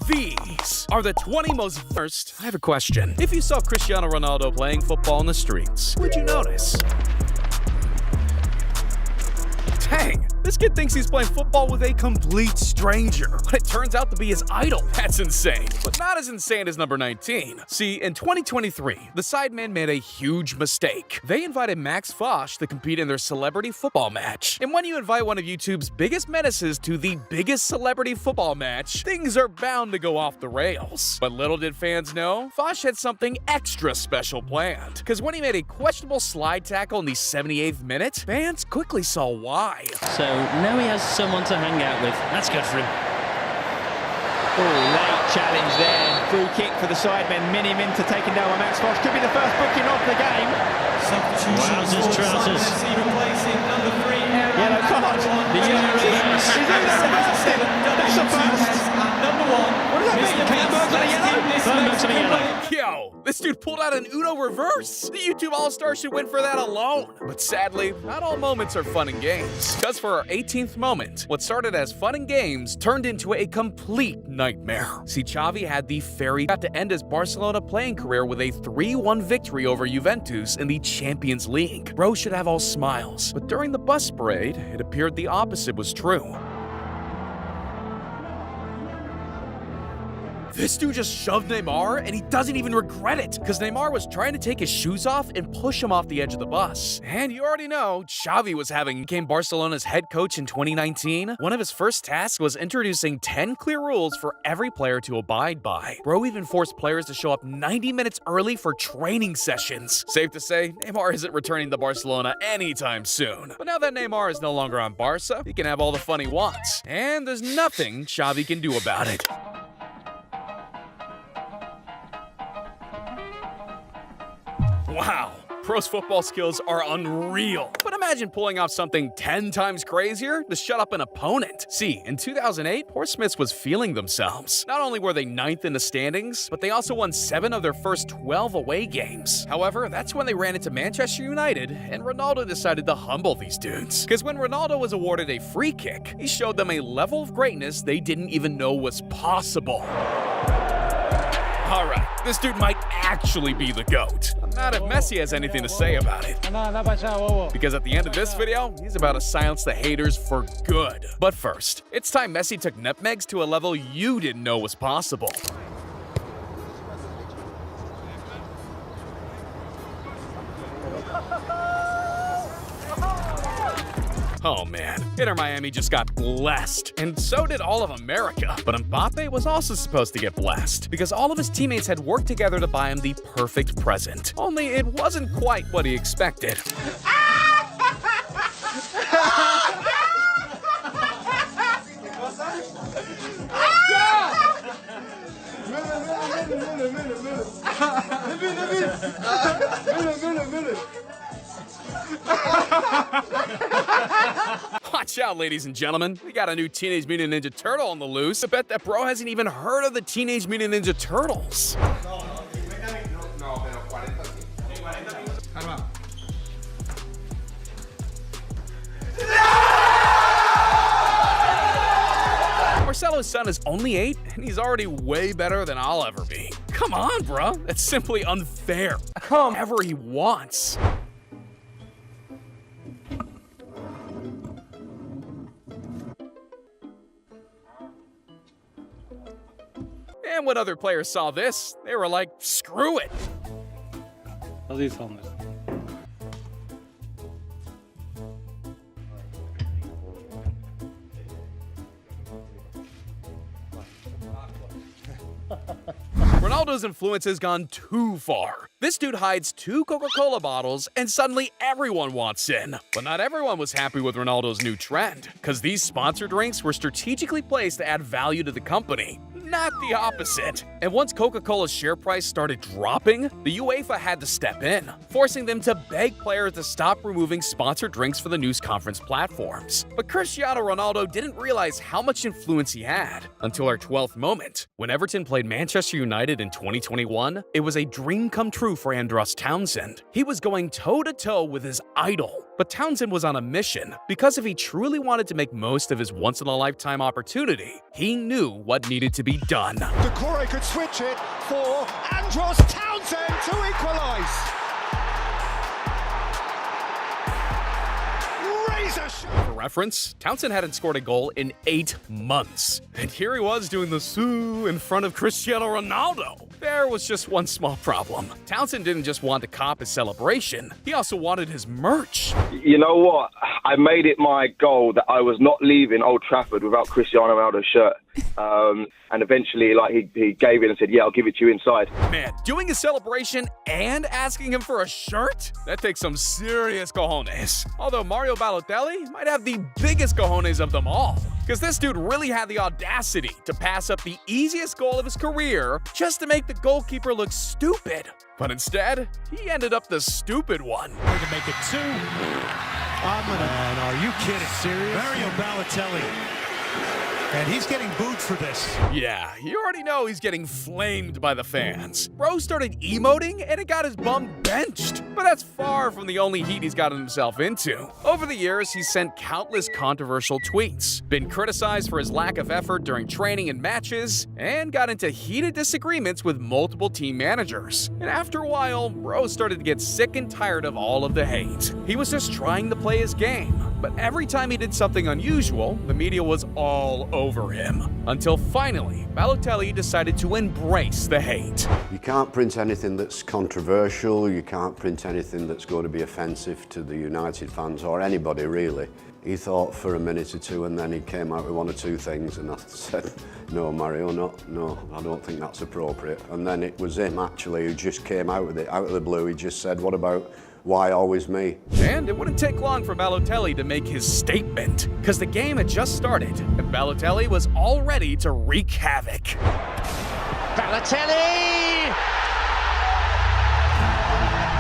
These are the 20 most... First, I have a question. If you saw Cristiano Ronaldo playing football in the streets, would you notice? Dang, this kid thinks he's playing football with a complete stranger, but it turns out to be his idol. That's insane, but not as insane as number 19. See, in 2023, the Sidemen made a huge mistake. They invited Max Fosh to compete in their celebrity football match. And when you invite one of YouTube's biggest menaces to the biggest celebrity football match, things are bound to go off the rails. But little did fans know, Fosh had something extra special planned. Because when he made a questionable slide tackle in the 78th minute, fans quickly saw why. So now he has someone to hang out with. That's good for him. Oh, late challenge there. Free kick for the Sidemen. Mini-Minter taken down by Max Fosh. Could be the first booking of the game. Wowzers, trousers. Yellow card. The yellow reverse. Is that That's a first. What does that mean? Bernberg's on a yellow? Bernberg's on a yellow. Yo, this dude pulled out an Uno reverse. The YouTube All-Star should win for that alone. But sadly, not all moments are fun and games. Because for our 18th moment, what started as fun and games turned into a complete nightmare. See, Xavi had the got to end his Barcelona playing career with a 3-1 victory over Juventus in the Champions League. Bro should have all smiles. But during the bus parade, it appeared the opposite was true. This dude just shoved Neymar, and he doesn't even regret it, because Neymar was trying to take his shoes off and push him off the edge of the bus. And you already know, Xavi became Barcelona's head coach in 2019. One of his first tasks was introducing 10 clear rules for every player to abide by. Bro even forced players to show up 90 minutes early for training sessions. Safe to say, Neymar isn't returning to Barcelona anytime soon. But now that Neymar is no longer on Barca, he can have all the fun he wants. And there's nothing Xavi can do about it. Wow, Bro's football skills are unreal. But imagine pulling off something 10 times crazier to shut up an opponent. See, in 2008, Portsmouth was feeling themselves. Not only were they 9th in the standings, but they also won 7 of their first 12 away games. However, that's when they ran into Manchester United, and Ronaldo decided to humble these dudes. Because when Ronaldo was awarded a free kick, he showed them a level of greatness they didn't even know was possible. Alright, this dude might actually be the GOAT. Not if Messi has anything to say about it. Because at the end of this video, he's about to silence the haters for good. But first, it's time Messi took nutmegs to a level you didn't know was possible. Oh man, Inter Miami just got blessed, and so did all of America. But Mbappe was also supposed to get blessed, because all of his teammates had worked together to buy him the perfect present. Only it wasn't quite what he expected. Watch out, ladies and gentlemen. We got a new Teenage Mutant Ninja Turtle on the loose. I bet that bro hasn't even heard of the Teenage Mutant Ninja Turtles. Marcelo's son is only 8, and he's already way better than I'll ever be. Come on, bro. That's simply unfair. Whatever he wants. And when other players saw this, they were like, screw it. Ronaldo's influence has gone too far. This dude hides 2 Coca-Cola bottles and suddenly everyone wants in. But not everyone was happy with Ronaldo's new trend, because these sponsored drinks were strategically placed to add value to the company. Not the opposite. And once Coca-Cola's share price started dropping, the UEFA had to step in, forcing them to beg players to stop removing sponsored drinks for the news conference platforms. But Cristiano Ronaldo didn't realize how much influence he had until our 12th moment. When Everton played Manchester United in 2021, it was a dream come true true for Andros Townsend. He was going toe-to-toe with his idol. But Townsend was on a mission, because if he truly wanted to make most of his once-in-a-lifetime opportunity, he knew what needed to be done. Doucouré could switch it for Andros Townsend to equalise. For reference, Townsend hadn't scored a goal in 8 months. And here he was doing the soo in front of Cristiano Ronaldo. There was just one small problem. Townsend didn't just want to cop his celebration, he also wanted his merch. You know what? I made it my goal that I was not leaving Old Trafford without Cristiano Ronaldo's shirt. And eventually, he gave it and said, yeah, I'll give it to you inside. Man, doing a celebration and asking him for a shirt? That takes some serious cojones. Although Mario Balotelli might have the biggest cojones of them all. Because this dude really had the audacity to pass up the easiest goal of his career just to make the goalkeeper look stupid. But instead, he ended up the stupid one. We're to make it 2. Man, are you kidding? Serious? Mario Balotelli. And he's getting booed for this. Yeah, you already know he's getting flamed by the fans. Bro started emoting and it got his bum benched. But that's far from the only heat he's gotten himself into. Over the years, he's sent countless controversial tweets, been criticized for his lack of effort during training and matches, and got into heated disagreements with multiple team managers. And after a while, Bro started to get sick and tired of all of the hate. He was just trying to play his game. But every time he did something unusual, the media was all over him. Until finally, Balotelli decided to embrace the hate. You can't print anything that's controversial, you can't print anything that's going to be offensive to the United fans or anybody really. He thought for a minute or two and then he came out with 1 or 2 things and I said, no Mario, no, I don't think that's appropriate. And then it was him actually who just came out with it, out of the blue. He just said, what about why always me? And it wouldn't take long for Balotelli to make his statement, because the game had just started, and Balotelli was all ready to wreak havoc. Balotelli!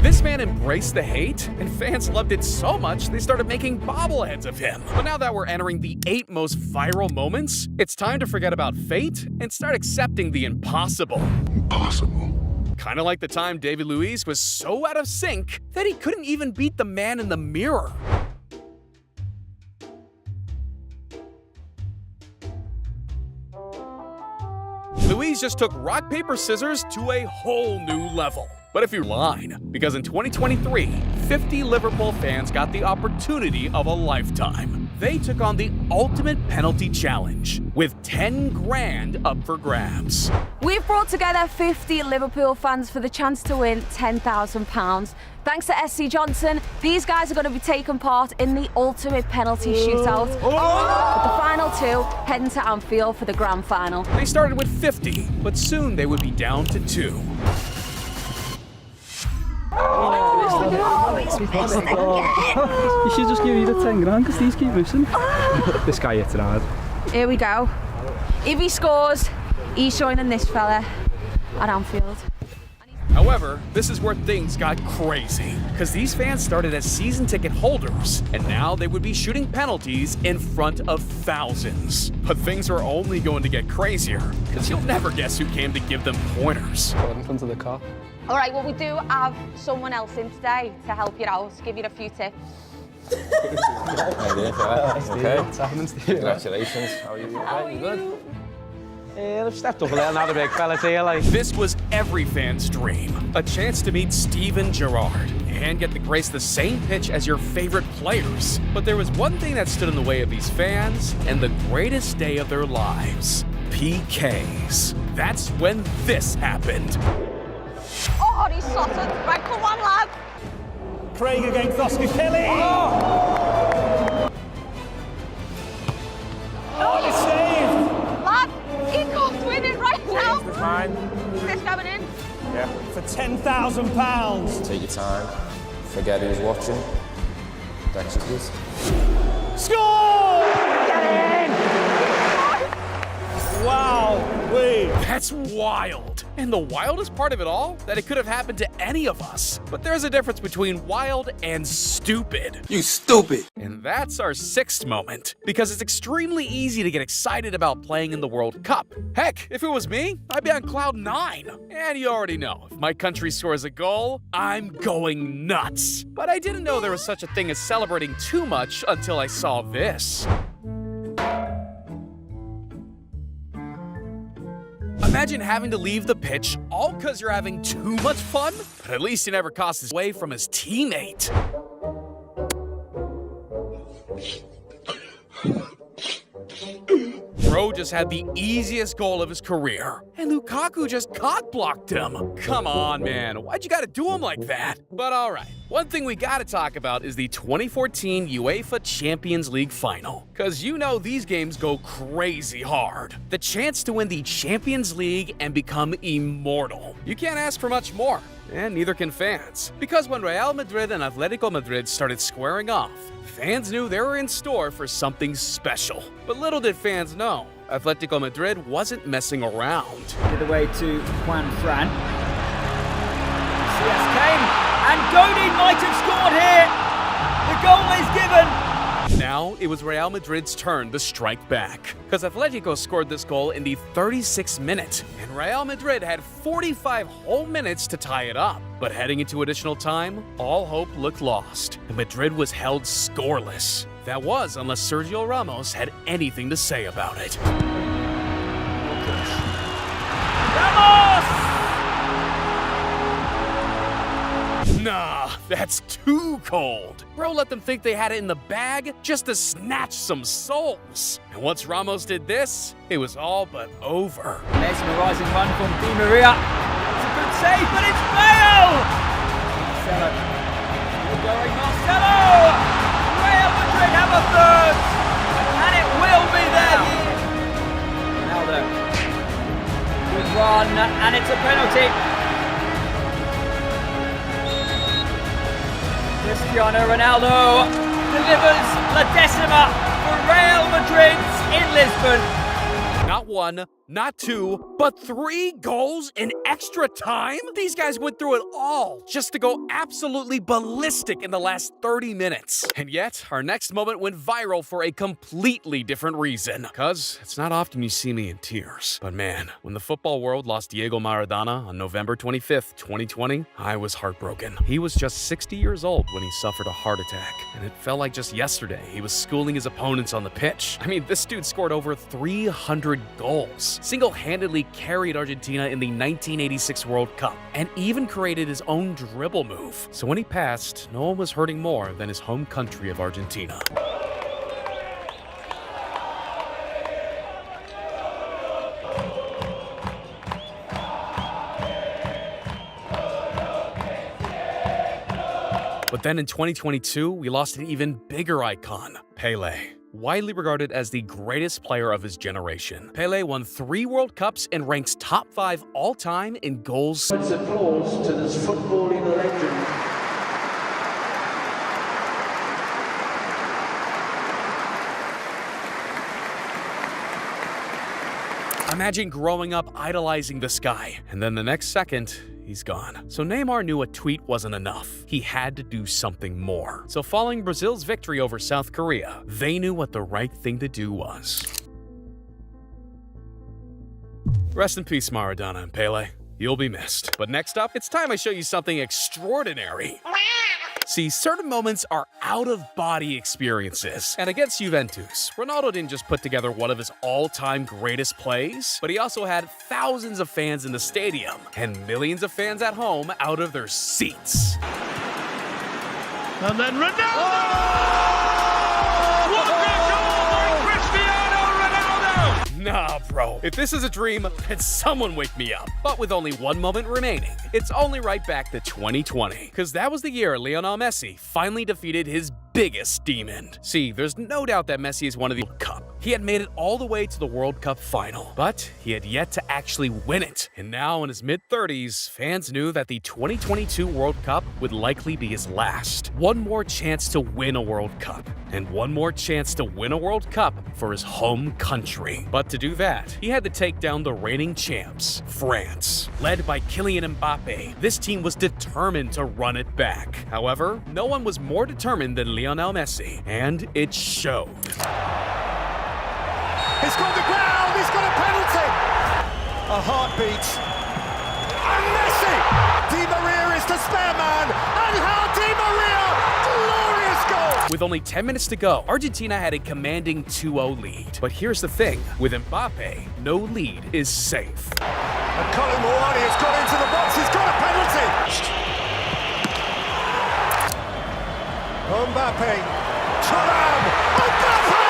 This man embraced the hate, and fans loved it so much they started making bobbleheads of him. But now that we're entering the 8 most viral moments, it's time to forget about fate and start accepting the impossible. Impossible. Kinda like the time David Luiz was so out of sync that he couldn't even beat the man in the mirror. Luiz just took rock, paper, scissors to a whole new level. But if you're lying, because in 2023, 50 Liverpool fans got the opportunity of a lifetime. They took on the ultimate penalty challenge, with 10 grand up for grabs. We've brought together 50 Liverpool fans for the chance to win £10,000. Thanks to SC Johnson, these guys are going to be taking part in the ultimate penalty shootout. With the final 2 heading to Anfield for the grand final. They started with 50, but soon they would be down to 2. You should just give you the 10 grand because these keep missing. This guy hits it hard. Here we go. If he scores, he's joining this fella at Anfield. However, this is where things got crazy, because these fans started as season ticket holders, and now they would be shooting penalties in front of thousands. But things are only going to get crazier, because you'll never guess who came to give them pointers. In front of the car. All right, well, we do have someone else in today to help you out, give you a few tips. Okay. What's happening, Steve? Congratulations. How are you? How are you? I've stepped up a little now, the big fellas here, like. This was every fan's dream, a chance to meet Steven Gerrard and get to grace the same pitch as your favorite players. But there was one thing that stood in the way of these fans and the greatest day of their lives: PKs. That's when this happened. Oh, he's sorted. Right, come on, lad. Craig against Oscar Kelly. Oh, it's saved. Lad, he can't win it right now. It's fine. Is this going in? Yeah. For £10,000. Take your time. Forget who's watching. Thanks, please. Score! Get in! Wow, That's wild. And the wildest part of it all, that it could have happened to any of us. But there's a difference between wild and stupid. You stupid. And that's our sixth moment, because it's extremely easy to get excited about playing in the World Cup. Heck, if it was me, I'd be on cloud 9. And you already know, if my country scores a goal, I'm going nuts. But I didn't know there was such a thing as celebrating too much until I saw this. Imagine having to leave the pitch all because you're having too much fun, but at least he never cost his way from his teammate. Bro just had the easiest goal of his career, and Lukaku just cock-blocked him. Come on, man. Why'd you gotta do him like that? But alright, one thing we gotta talk about is the 2014 UEFA Champions League final. Cause you know these games go crazy hard. The chance to win the Champions League and become immortal. You can't ask for much more, and neither can fans. Because when Real Madrid and Atletico Madrid started squaring off, fans knew they were in store for something special. But little did fans know, Atletico Madrid wasn't messing around. Give it away to Juan Fran. CS came, and Godin might have scored here. The goal is given. Now it was Real Madrid's turn to strike back, because Atletico scored this goal in the 36th minute, and Real Madrid had 45 whole minutes to tie it up. But heading into additional time, all hope looked lost, and Madrid was held scoreless. That was unless Sergio Ramos had anything to say about it. Ramos! Nah, that's too cold. Bro let them think they had it in the bag just to snatch some souls. And once Ramos did this, it was all but over. Mesmerising run from Di Maria. It's a good save, but it's Bale! Marcelo. Still going Marcelo! Real Madrid have a third! And it will be there! Ronaldo. Good run, and it's a penalty. Cristiano Ronaldo delivers La Decima for Real Madrid in Lisbon. Not one, not two, but 3 goals in extra time? These guys went through it all just to go absolutely ballistic in the last 30 minutes. And yet, our next moment went viral for a completely different reason. Because it's not often you see me in tears. But man, when the football world lost Diego Maradona on November 25th, 2020, I was heartbroken. He was just 60 years old when he suffered a heart attack. And it felt like just yesterday he was schooling his opponents on the pitch. I mean, this dude scored over 300 goals. Single-handedly carried Argentina in the 1986 World Cup, and even created his own dribble move. So when he passed, no one was hurting more than his home country of Argentina. But then in 2022, we lost an even bigger icon, Pelé. Widely regarded as the greatest player of his generation, Pelé won 3 World Cups and ranks top 5 all-time in goals. It's applause to this footballing legend. Imagine growing up idolizing this guy, and then the next second, he's gone. So Neymar knew a tweet wasn't enough. He had to do something more. So following Brazil's victory over South Korea, they knew what the right thing to do was. Rest in peace, Maradona and Pelé. You'll be missed. But next up, it's time I show you something extraordinary. See, certain moments are out-of-body experiences. And against Juventus, Ronaldo didn't just put together one of his all-time greatest plays, but he also had thousands of fans in the stadium and millions of fans at home out of their seats. And then Ronaldo! What a goal by Cristiano Ronaldo! Nah, bro. If this is a dream, then someone wake me up. But with only one moment remaining, it's only right back to 2020. Because that was the year Lionel Messi finally defeated his biggest demon. See, there's no doubt that Messi is one of the World Cup. He had made it all the way to the World Cup final, but he had yet to actually win it. And now in his mid-30s, fans knew that the 2022 World Cup would likely be his last. One more chance to win a World Cup, and one more chance to win a World Cup for his home country. But to do that, he had to take down the reigning champs, France. Led by Kylian Mbappe, this team was determined to run it back. However, no one was more determined than Lionel Messi, and it showed. He's gone to ground, he's got a penalty! A heartbeat. And Messi! Di Maria is the spare man, and how Di Maria! Glorious goal! With only 10 minutes to go, Argentina had a commanding 2-0 lead. But here's the thing, with Mbappe, no lead is safe. And Colin Moani has got into the box, he's got a penalty! Mbappe, Thuram, Mbappe!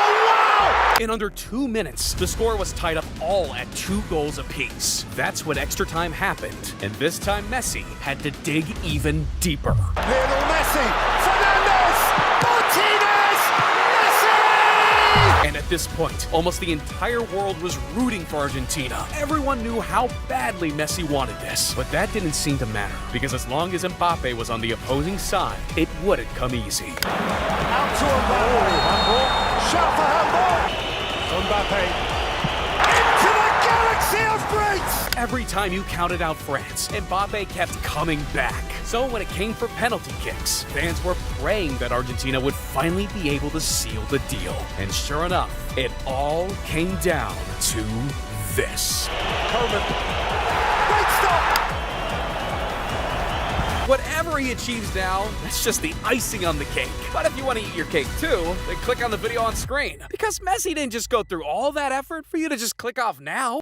Oh, wow! In under 2 minutes, the score was tied up all at 2 goals apiece. That's when extra time happened, and this time Messi had to dig even deeper. Lionel Messi, Fernandes, Martinez, Messi! And at this point, almost the entire world was rooting for Argentina. Everyone knew how badly Messi wanted this, but that didn't seem to matter, because as long as Mbappe was on the opposing side, it wouldn't come easy. Out to Mbappe, handball, shout for handball! Mbappe, into the galaxy of greats! Every time you counted out France, Mbappe kept coming back. So when it came for penalty kicks, fans were praying that Argentina would finally be able to seal the deal. And sure enough, it all came down to this. Coleman, great stop! Whatever he achieves now, that's just the icing on the cake. But if you want to eat your cake too, then click on the video on screen. Because Messi didn't just go through all that effort for you to just click off now.